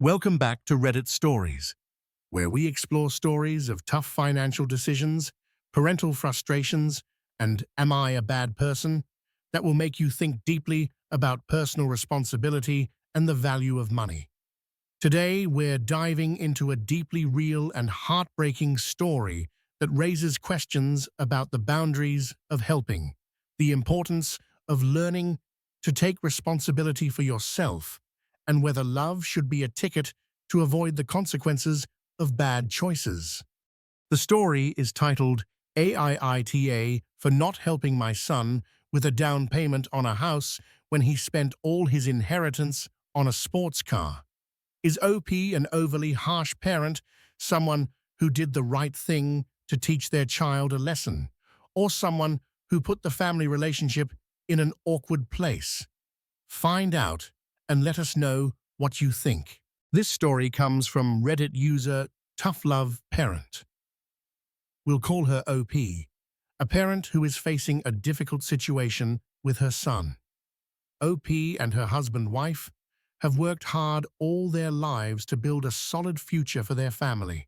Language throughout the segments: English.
Welcome back to Reddit Stories, where we explore stories of tough financial decisions, parental frustrations, and am I a bad person that will make you think deeply about personal responsibility and the value of money. Today, we're diving into a deeply real and heartbreaking story that raises questions about the boundaries of helping, the importance of learning to take responsibility for yourself, and whether love should be a ticket to avoid the consequences of bad choices. The story is titled AITA for not helping my son with a down payment on a house when he spent all his inheritance on a sports car. Is OP an overly harsh parent, someone who did the right thing to teach their child a lesson, or someone who put the family relationship in an awkward place? Find out and let us know what you think. This story comes from Reddit user ToughLoveParent. We'll call her OP, a parent who is facing a difficult situation with her son. OP and her husband-wife have worked hard all their lives to build a solid future for their family.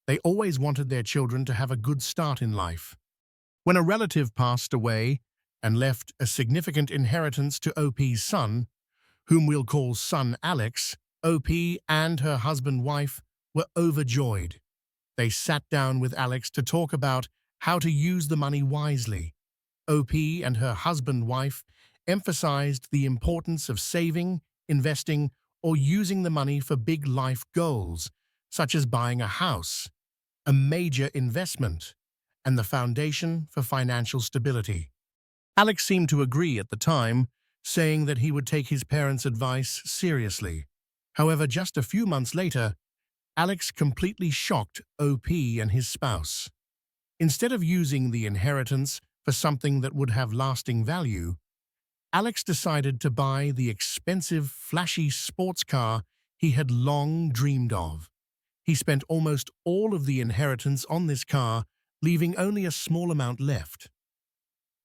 They always wanted their children to have a good start in life. When a relative passed away and left a significant inheritance to OP's son, whom we'll call son Alex, OP and her husband-wife were overjoyed. They sat down with Alex to talk about how to use the money wisely. OP and her husband-wife emphasized the importance of saving, investing, or using the money for big life goals, such as buying a house, a major investment, and the foundation for financial stability. Alex seemed to agree at the time, saying that he would take his parents' advice seriously. However, just a few months later, Alex completely shocked OP and his spouse. Instead of using the inheritance for something that would have lasting value, Alex decided to buy the expensive, flashy sports car he had long dreamed of. He spent almost all of the inheritance on this car, leaving only a small amount left.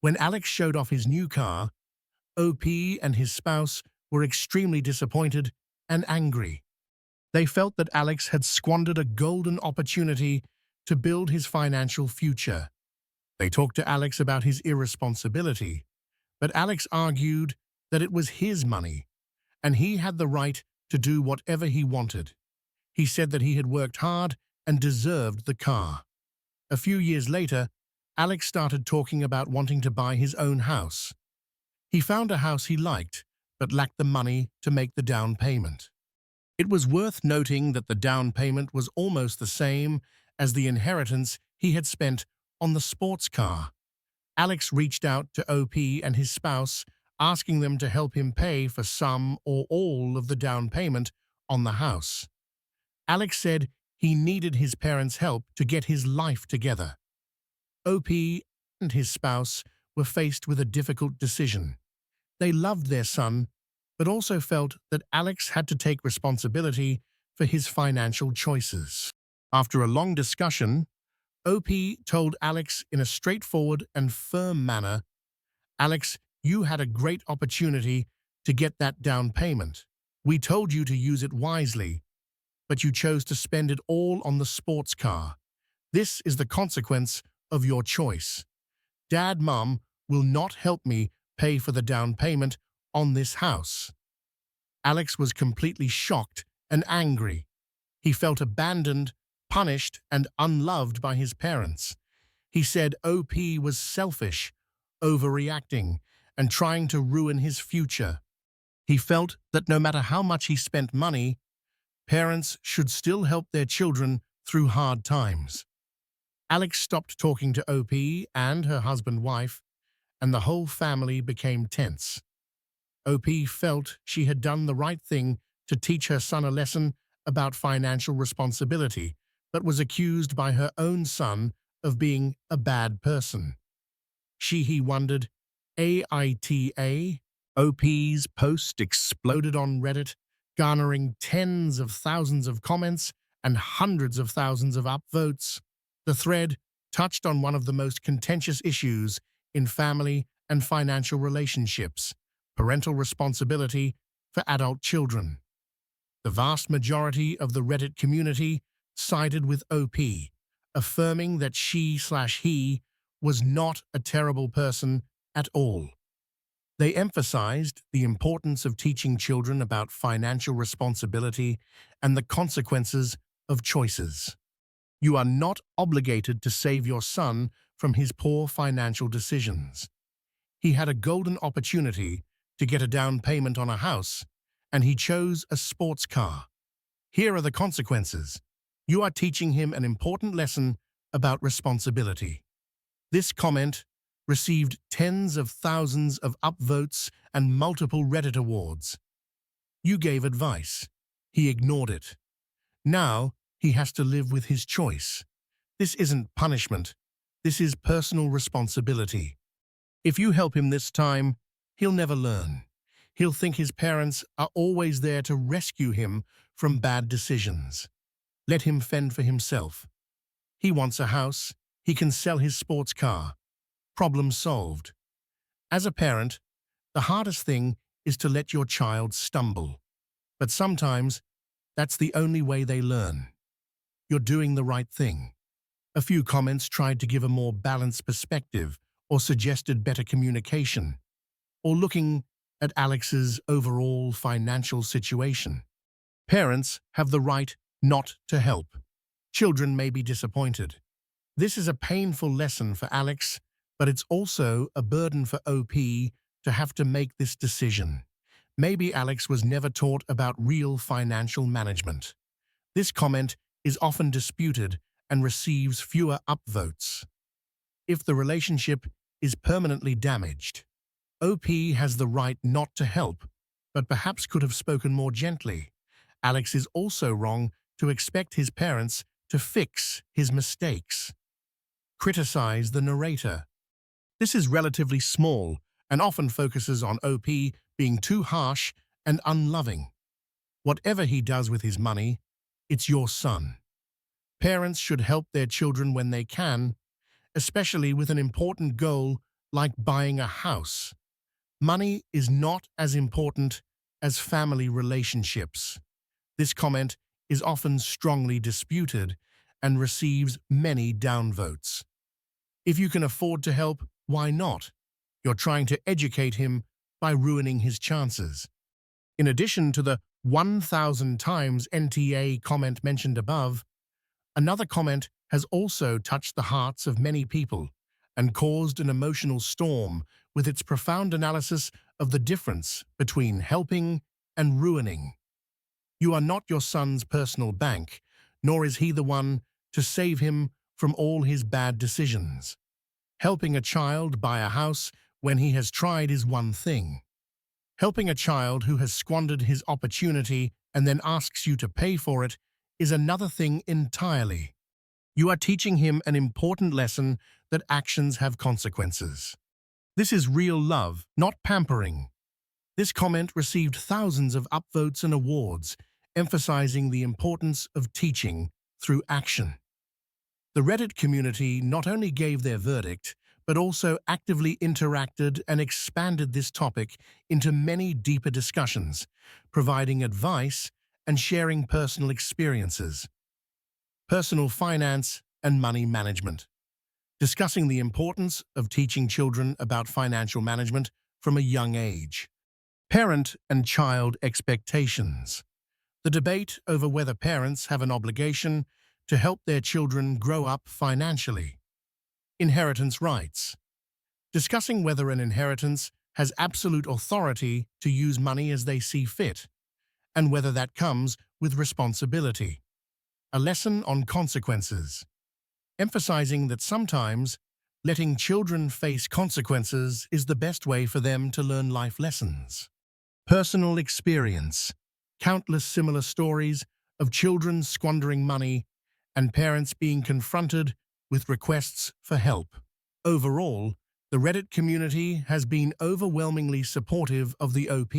When Alex showed off his new car, OP and his spouse were extremely disappointed and angry. They felt that Alex had squandered a golden opportunity to build his financial future. They talked to Alex about his irresponsibility, but Alex argued that it was his money, and he had the right to do whatever he wanted. He said that he had worked hard and deserved the car. A few years later, Alex started talking about wanting to buy his own house. He found a house he liked, but lacked the money to make the down payment. It was worth noting that the down payment was almost the same as the inheritance he had spent on the sports car. Alex reached out to OP and his spouse, asking them to help him pay for some or all of the down payment on the house. Alex said he needed his parents' help to get his life together. OP and his spouse were faced with a difficult decision. They loved their son, but also felt that Alex had to take responsibility for his financial choices. After a long discussion, OP told Alex in a straightforward and firm manner, "Alex, you had a great opportunity to get that down payment. We told you to use it wisely, but you chose to spend it all on the sports car. This is the consequence of your choice. Dad, Mom will not help me pay for the down payment on this house." Alex was completely shocked and angry. He felt abandoned, punished, and unloved by his parents. He said OP was selfish, overreacting, and trying to ruin his future. He felt that no matter how much he spent money, parents should still help their children through hard times. Alex stopped talking to OP and her husband-wife, and the whole family became tense. OP felt she had done the right thing to teach her son a lesson about financial responsibility, but was accused by her own son of being a bad person. He wondered, AITA? OP's post exploded on Reddit, garnering tens of thousands of comments and hundreds of thousands of upvotes. The thread touched on one of the most contentious issues in family and financial relationships: parental responsibility for adult children. The vast majority of the Reddit community sided with OP, affirming that she/he was not a terrible person at all. They emphasized the importance of teaching children about financial responsibility and the consequences of choices. You are not obligated to save your son from his poor financial decisions. He had a golden opportunity to get a down payment on a house, and he chose a sports car. Here are the consequences. You are teaching him an important lesson about responsibility. This comment received tens of thousands of upvotes and multiple Reddit awards. You gave advice. He ignored it. Now he has to live with his choice. This isn't punishment. This is personal responsibility. If you help him this time, he'll never learn. He'll think his parents are always there to rescue him from bad decisions. Let him fend for himself. He wants a house. He can sell his sports car. Problem solved. As a parent, the hardest thing is to let your child stumble. But sometimes, that's the only way they learn. You're doing the right thing. A few comments tried to give a more balanced perspective or suggested better communication, or looking at Alex's overall financial situation. Parents have the right not to help. Children may be disappointed. This is a painful lesson for Alex, but it's also a burden for OP to have to make this decision. Maybe Alex was never taught about real financial management. This comment is often disputed and receives fewer upvotes. If the relationship is permanently damaged, OP has the right not to help, but perhaps could have spoken more gently. Alex is also wrong to expect his parents to fix his mistakes. Criticize the narrator. This is relatively small and often focuses on OP being too harsh and unloving. Whatever he does with his money, it's your son. Parents should help their children when they can, especially with an important goal like buying a house. Money is not as important as family relationships. This comment is often strongly disputed and receives many downvotes. If you can afford to help, why not? You're trying to educate him by ruining his chances. In addition to the 1,000 times NTA comment mentioned above, another comment has also touched the hearts of many people and caused an emotional storm with its profound analysis of the difference between helping and ruining. You are not your son's personal bank, nor is he the one to save him from all his bad decisions. Helping a child buy a house when he has tried is one thing. Helping a child who has squandered his opportunity and then asks you to pay for it is another thing entirely. You are teaching him an important lesson that actions have consequences. This is real love, not pampering. This comment received thousands of upvotes and awards, emphasizing the importance of teaching through action. The Reddit community not only gave their verdict, but also actively interacted and expanded this topic into many deeper discussions, providing advice and sharing personal experiences. Personal finance and money management. Discussing the importance of teaching children about financial management from a young age. Parent and child expectations. The debate over whether parents have an obligation to help their children grow up financially. Inheritance rights. Discussing whether an inheritance has absolute authority to use money as they see fit, and whether that comes with responsibility. A lesson on consequences. Emphasizing that sometimes letting children face consequences is the best way for them to learn life lessons. Personal experience. Countless similar stories of children squandering money and parents being confronted with requests for help. Overall, the Reddit community has been overwhelmingly supportive of the OP,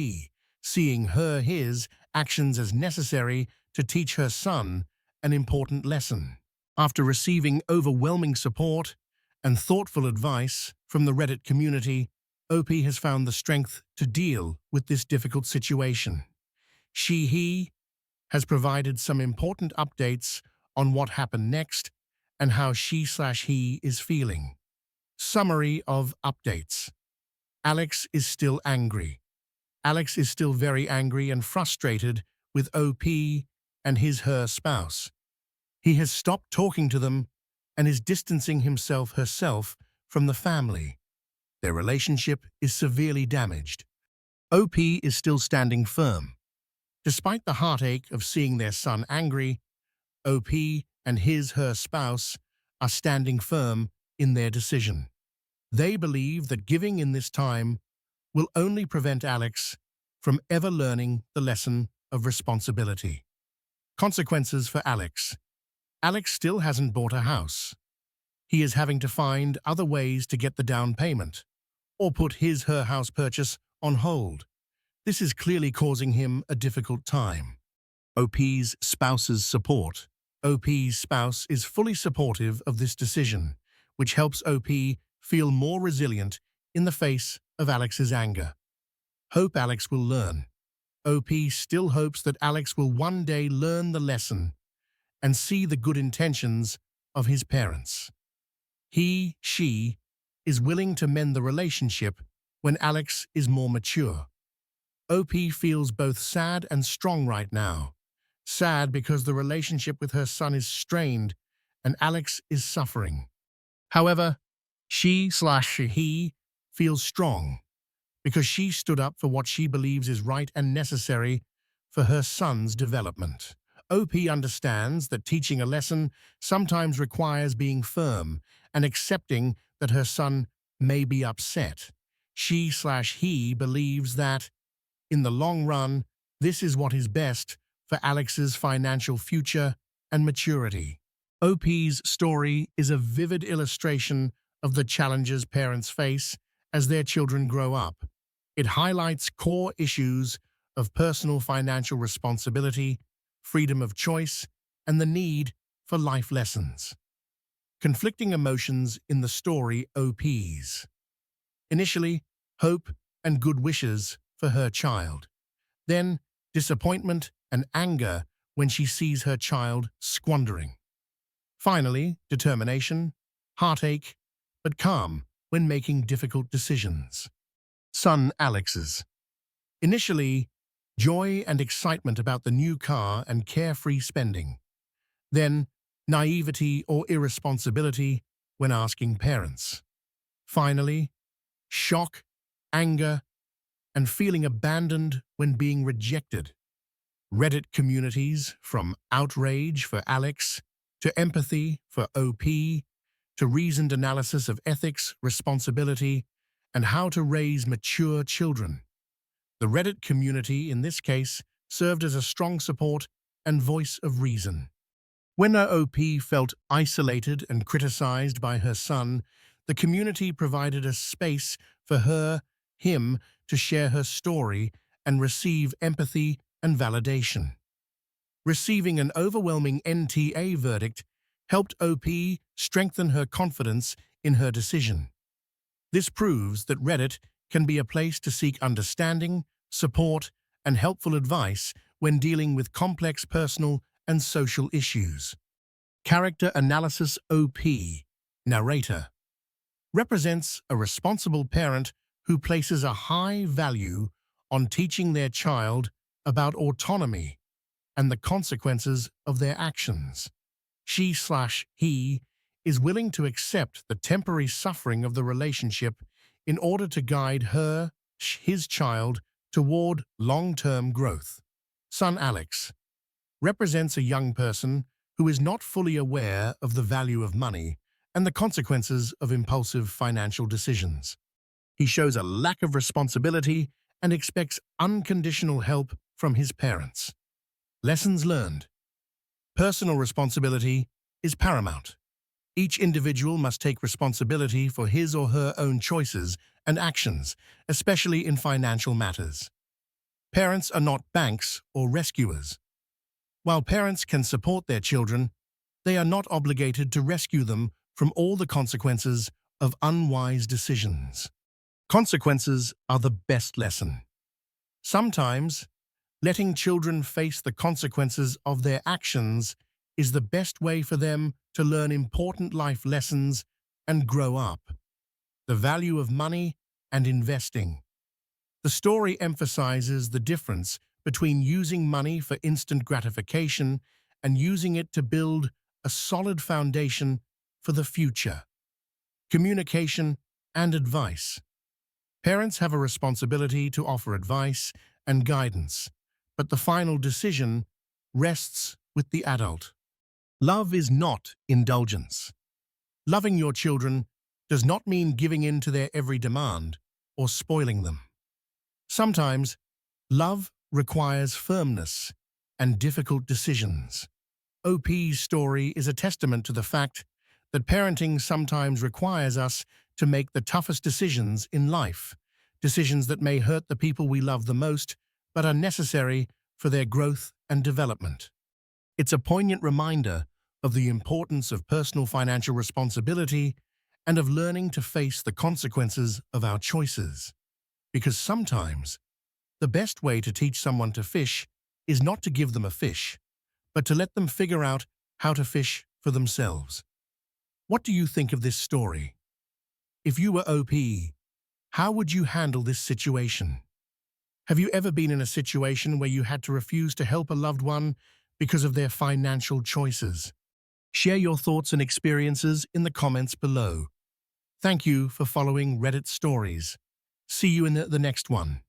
seeing his actions as necessary to teach her son an important lesson. After receiving overwhelming support and thoughtful advice from the Reddit community, OP has found the strength to deal with this difficult situation. He has provided some important updates on what happened next and how she/he is feeling. Summary of updates. Alex is still angry. Alex is still very angry and frustrated with OP and her spouse. He has stopped talking to them and is distancing herself from the family. Their relationship is severely damaged. OP is still standing firm. Despite the heartache of seeing their son angry, OP and her spouse are standing firm in their decision. They believe that giving in this time will only prevent Alex from ever learning the lesson of responsibility. Consequences for Alex. Alex still hasn't bought a house. He is having to find other ways to get the down payment, or put her house purchase on hold. This is clearly causing him a difficult time. OP's spouse's support. OP's spouse is fully supportive of this decision, which helps OP feel more resilient in the face of Alex's anger. Hope Alex will learn. OP still hopes that Alex will one day learn the lesson and see the good intentions of his parents. She is willing to mend the relationship when Alex is more mature. OP feels both sad and strong right now. Sad because the relationship with her son is strained and Alex is suffering. However, she/he feels strong because she stood up for what she believes is right and necessary for her son's development. OP understands that teaching a lesson sometimes requires being firm and accepting that her son may be upset. She/he believes that, in the long run, this is what is best for Alex's financial future and maturity. OP's story is a vivid illustration of the challenges parents face as their children grow up. It highlights core issues of personal financial responsibility, freedom of choice, and the need for life lessons. Conflicting emotions in the story OP's. Initially, hope and good wishes for her child. Then, disappointment and anger when she sees her child squandering. Finally, determination, heartache, but calm when making difficult decisions. Son Alex's. Initially, joy and excitement about the new car and carefree spending. Then, naivety or irresponsibility when asking parents. Finally, shock, anger, and feeling abandoned when being rejected. Reddit communities from outrage for Alex to empathy for OP to reasoned analysis of ethics, responsibility, and how to raise mature children. The Reddit community, in this case, served as a strong support and voice of reason. When OP felt isolated and criticized by her son, the community provided a space for him to share her story and receive empathy and validation. Receiving an overwhelming NTA verdict helped OP strengthen her confidence in her decision. This proves that Reddit can be a place to seek understanding, support, and helpful advice when dealing with complex personal and social issues. Character analysis OP, narrator, represents a responsible parent who places a high value on teaching their child about autonomy and the consequences of their actions. She/he is willing to accept the temporary suffering of the relationship in order to guide his child toward long-term growth. Son Alex represents a young person who is not fully aware of the value of money and the consequences of impulsive financial decisions. He shows a lack of responsibility and expects unconditional help from his parents. Lessons learned. Personal responsibility is paramount. Each individual must take responsibility for his or her own choices and actions, especially in financial matters. Parents are not banks or rescuers. While parents can support their children, they are not obligated to rescue them from all the consequences of unwise decisions. Consequences are the best lesson. Sometimes, Letting children face the consequences of their actions is the best way for them to learn important life lessons and grow up. The value of money and investing. The story emphasizes the difference between using money for instant gratification and using it to build a solid foundation for the future. Communication and advice. Parents have a responsibility to offer advice and guidance, but the final decision rests with the adult. Love is not indulgence. Loving your children does not mean giving in to their every demand or spoiling them. Sometimes, love requires firmness and difficult decisions. OP's story is a testament to the fact that parenting sometimes requires us to make the toughest decisions in life, decisions that may hurt the people we love the most, but are necessary for their growth and development. It's a poignant reminder of the importance of personal financial responsibility and of learning to face the consequences of our choices. Because sometimes, the best way to teach someone to fish is not to give them a fish, but to let them figure out how to fish for themselves. What do you think of this story? If you were OP, how would you handle this situation? Have you ever been in a situation where you had to refuse to help a loved one because of their financial choices? Share your thoughts and experiences in the comments below. Thank you for following Reddit Stories. See you in the next one.